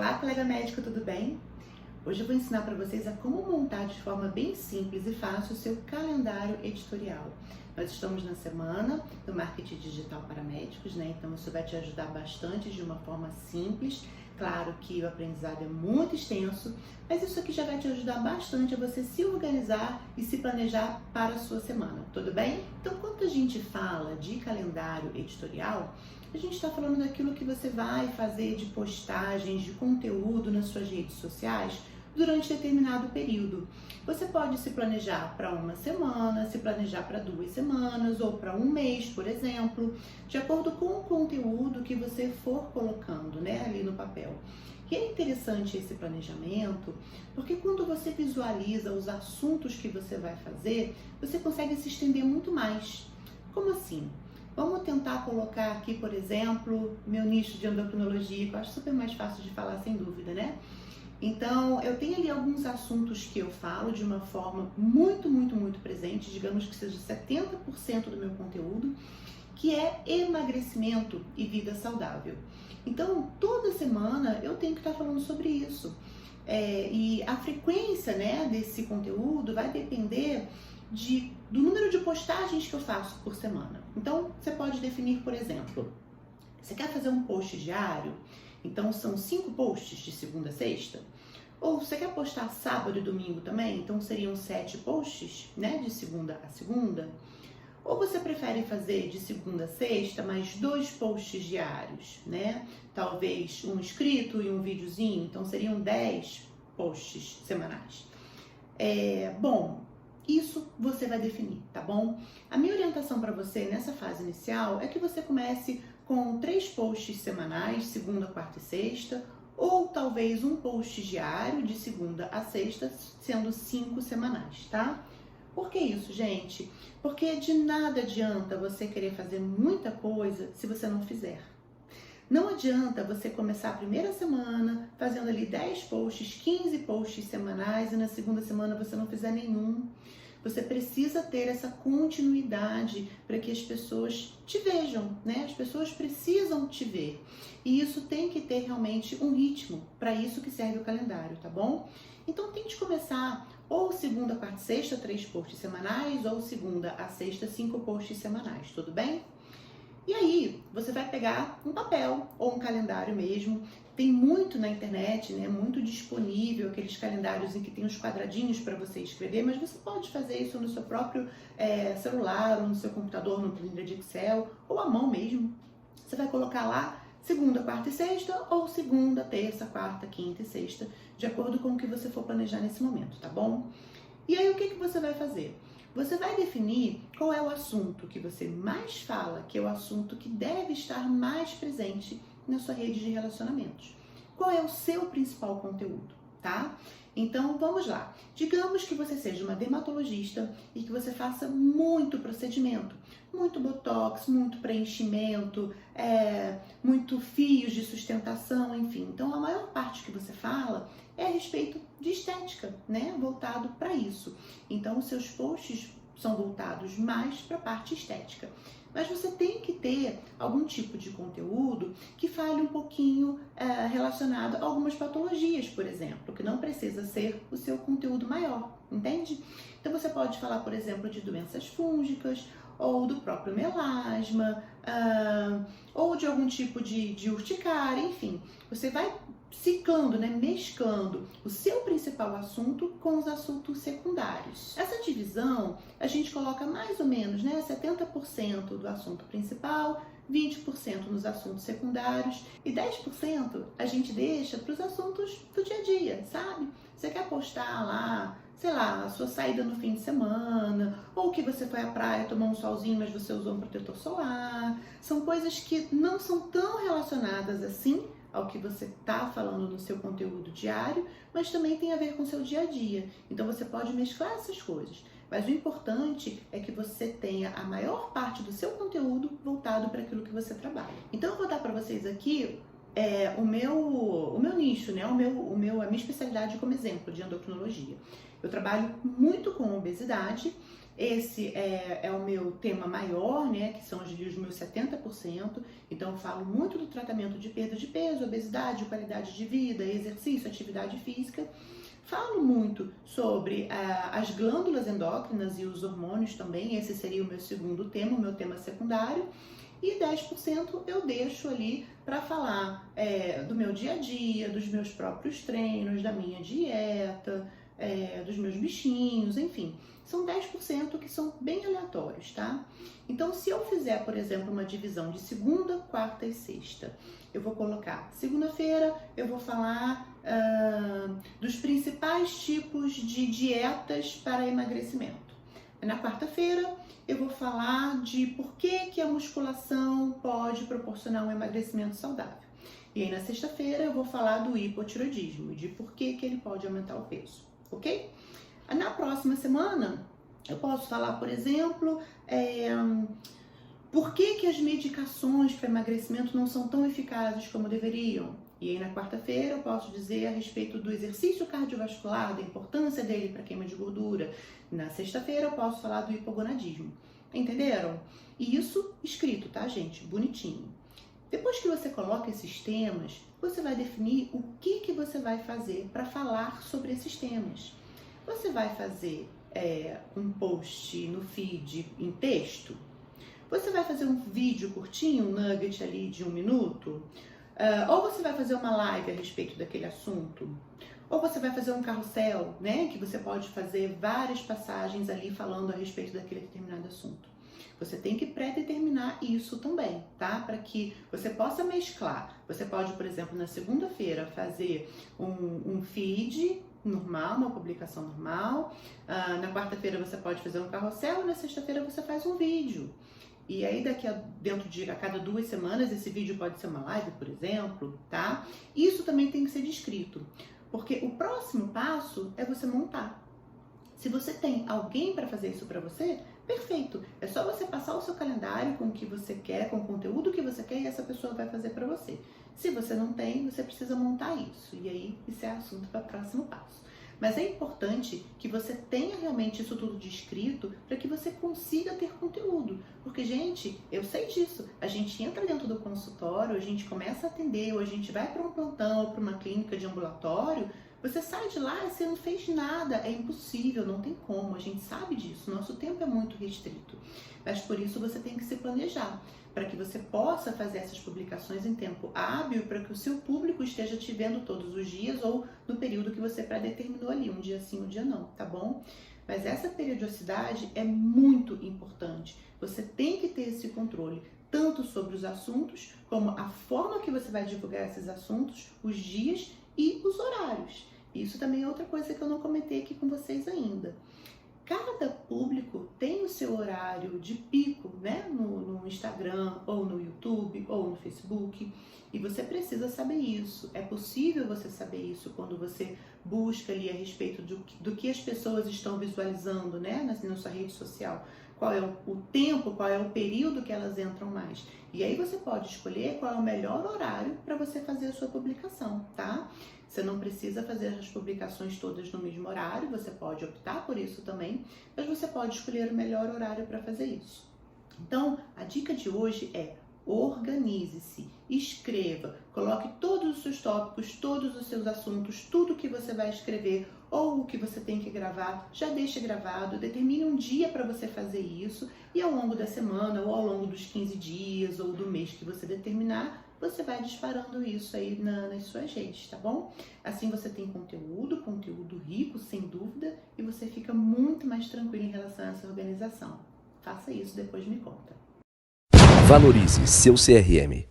Olá, colega médico, tudo bem? Hoje eu vou ensinar para vocês a como montar de forma bem simples e fácil o seu calendário editorial. Nós estamos na semana do marketing digital para médicos, né? Então isso vai te ajudar bastante de uma forma simples. Claro que o aprendizado é muito extenso, mas isso aqui já vai te ajudar bastante a você se organizar e se planejar para a sua semana, tudo bem? Então, quando a gente fala de calendário editorial, a gente está falando daquilo que você vai fazer de postagens, de conteúdo nas suas redes sociais durante determinado período. Você pode se planejar para uma semana, se planejar para 2 semanas ou para um mês, por exemplo, de acordo com o conteúdo que você for colocando, né, ali no papel. E é interessante esse planejamento, porque quando você visualiza os assuntos que você vai fazer, você consegue se estender muito mais. Como assim? Vamos tentar colocar aqui, por exemplo, meu nicho de endocrinologia, que eu acho super mais fácil de falar, sem dúvida, né? Então, eu tenho ali alguns assuntos que eu falo de uma forma muito presente, digamos que seja 70% do meu conteúdo, que é emagrecimento e vida saudável. Então, toda semana eu tenho que estar falando sobre isso. E a frequência, né, desse conteúdo vai depender do número de postagens que eu faço por semana. Então, você pode definir, por exemplo, você quer fazer um post diário? Então, são 5 posts de segunda a sexta? Ou você quer postar sábado e domingo também? Então, seriam 7 posts, né, de segunda a segunda? Ou você prefere fazer de segunda a sexta, mais 2 posts diários, né? Talvez um escrito e um videozinho, então seriam 10 posts semanais. Bom, isso você vai definir, tá bom? A minha orientação para você nessa fase inicial é que você comece com 3 posts semanais, segunda, quarta e sexta, ou talvez um post diário de segunda a sexta, sendo 5 semanais, tá? Por que isso, gente? Porque de nada adianta você querer fazer muita coisa se você não fizer. Não adianta você começar a primeira semana fazendo ali 10 posts, 15 posts semanais e na segunda semana você não fizer nenhum. Você precisa ter essa continuidade para que as pessoas te vejam, né? As pessoas precisam te ver. E isso tem que ter realmente um ritmo, para isso que serve o calendário, tá bom? Então tente começar ou segunda, quarta e sexta, 3 posts semanais, ou segunda a sexta, 5 posts semanais, tudo bem? E aí, você vai pegar um papel ou um calendário mesmo. Tem muito na internet, né? Muito disponível, aqueles calendários em que tem os quadradinhos para você escrever, mas você pode fazer isso no seu próprio celular, ou no seu computador, no planilha de Excel, ou à mão mesmo. Você vai colocar lá segunda, quarta e sexta, ou segunda, terça, quarta, quinta e sexta, de acordo com o que você for planejar nesse momento, tá bom? E aí, o que você vai fazer? Você vai definir qual é o assunto que você mais fala, que é o assunto que deve estar mais presente na sua rede de relacionamentos. Qual é o seu principal conteúdo, tá? Então, vamos lá. Digamos que você seja uma dermatologista e que você faça muito procedimento, muito botox, muito preenchimento, muito fios de sustentação, enfim. Então, a maior parte que você fala é a respeito de estética, né? Voltado para isso. Então, os seus posts são voltados mais para a parte estética. Mas você tem que ter algum tipo de conteúdo que fale um pouquinho relacionado a algumas patologias, por exemplo, que não precisa ser o seu conteúdo maior, entende? Então você pode falar, por exemplo, de doenças fúngicas, ou do próprio melasma, ou de algum tipo de urticária, enfim. Você vai ciclando, né, mesclando o seu principal assunto com os assuntos secundários. Essa divisão a gente coloca mais ou menos, né, 70% do assunto principal, 20% nos assuntos secundários e 10% a gente deixa para os assuntos do dia a dia, sabe? Você quer postar lá, sei lá, a sua saída no fim de semana, ou que você foi à praia tomar um solzinho, mas você usou um protetor solar. São coisas que não são tão relacionadas assim ao que você está falando no seu conteúdo diário, mas também tem a ver com o seu dia a dia. Então você pode mesclar essas coisas. Mas o importante é que você tenha a maior parte do seu conteúdo voltado para aquilo que você trabalha. Então eu vou dar para vocês aqui o meu nicho, né? A minha especialidade como exemplo de endocrinologia. Eu trabalho muito com obesidade, Esse é o meu tema maior, né, que são os meus 70%. Então, eu falo muito do tratamento de perda de peso, obesidade, qualidade de vida, exercício, atividade física. Falo muito sobre as glândulas endócrinas e os hormônios também. Esse seria o meu segundo tema, o meu tema secundário. E 10% eu deixo ali para falar do meu dia a dia, dos meus próprios treinos, da minha dieta, dos meus bichinhos, enfim. São 10% que são bem aleatórios, tá? Então, se eu fizer, por exemplo, uma divisão de segunda, quarta e sexta, eu vou colocar segunda-feira, eu vou falar dos principais tipos de dietas para emagrecimento. Na quarta-feira, eu vou falar de por que a musculação pode proporcionar um emagrecimento saudável. E aí, na sexta-feira, eu vou falar do hipotireoidismo, de por que ele pode aumentar o peso, ok? Na próxima semana, eu posso falar, por exemplo, por que as medicações para emagrecimento não são tão eficazes como deveriam. E aí, na quarta-feira, eu posso dizer a respeito do exercício cardiovascular, da importância dele para queima de gordura. Na sexta-feira, eu posso falar do hipogonadismo. Entenderam? E isso escrito, tá, gente? Bonitinho. Depois que você coloca esses temas, você vai definir o que você vai fazer para falar sobre esses temas. Você vai fazer um post no feed em texto? Você vai fazer um vídeo curtinho, um nugget ali de 1 minuto? Ou você vai fazer uma live a respeito daquele assunto? Ou você vai fazer um carrossel, né? Que você pode fazer várias passagens ali falando a respeito daquele determinado assunto. Você tem que pré-determinar isso também, tá? Para que você possa mesclar. Você pode, por exemplo, na segunda-feira fazer um feed normal, uma publicação normal. Na quarta-feira você pode fazer um carrossel e na sexta-feira você faz um vídeo. E aí dentro de a cada 2 semanas esse vídeo pode ser uma live, por exemplo, tá? Isso também tem que ser descrito, porque o próximo passo é você montar. Se você tem alguém para fazer isso para você, perfeito. É só você passar o seu calendário com o que você quer, com o conteúdo que você quer e essa pessoa vai fazer para você. Se você não tem, você precisa montar isso. E aí, isso é assunto para o próximo passo. Mas é importante que você tenha realmente isso tudo descrito para que você consiga ter conteúdo. Porque, gente, eu sei disso. A gente entra dentro do consultório, a gente começa a atender, ou a gente vai para um plantão ou para uma clínica de ambulatório, você sai de lá e você não fez nada. É impossível, não tem como. A gente sabe disso. Nosso tempo é muito restrito. Mas por isso você tem que se planejar, para que você possa fazer essas publicações em tempo hábil, para que o seu público esteja te vendo todos os dias ou no período que você pré-determinou ali, um dia sim, um dia não, tá bom? Mas essa periodicidade é muito importante. Você tem que ter esse controle, tanto sobre os assuntos, como a forma que você vai divulgar esses assuntos, os dias e os horários. Isso também é outra coisa que eu não comentei aqui com vocês ainda. Cada público tem o seu horário de pico, né? No Instagram, ou no YouTube, ou no Facebook. E você precisa saber isso. É possível você saber isso quando você busca ali a respeito do que as pessoas estão visualizando, né? Na sua rede social. Qual é o tempo, qual é o período que elas entram mais. E aí você pode escolher qual é o melhor horário para você fazer a sua publicação, tá? Você não precisa fazer as publicações todas no mesmo horário, você pode optar por isso também, mas você pode escolher o melhor horário para fazer isso. Então, a dica de hoje é: organize-se, escreva, coloque todos os seus tópicos, todos os seus assuntos, tudo que você vai escrever ou o que você tem que gravar, já deixe gravado, determine um dia para você fazer isso e ao longo da semana ou ao longo dos 15 dias ou do mês que você determinar, você vai disparando isso aí nas suas redes, tá bom? Assim você tem conteúdo rico, sem dúvida, e você fica muito mais tranquilo em relação a essa organização. Faça isso, depois me conta. Valorize seu CRM.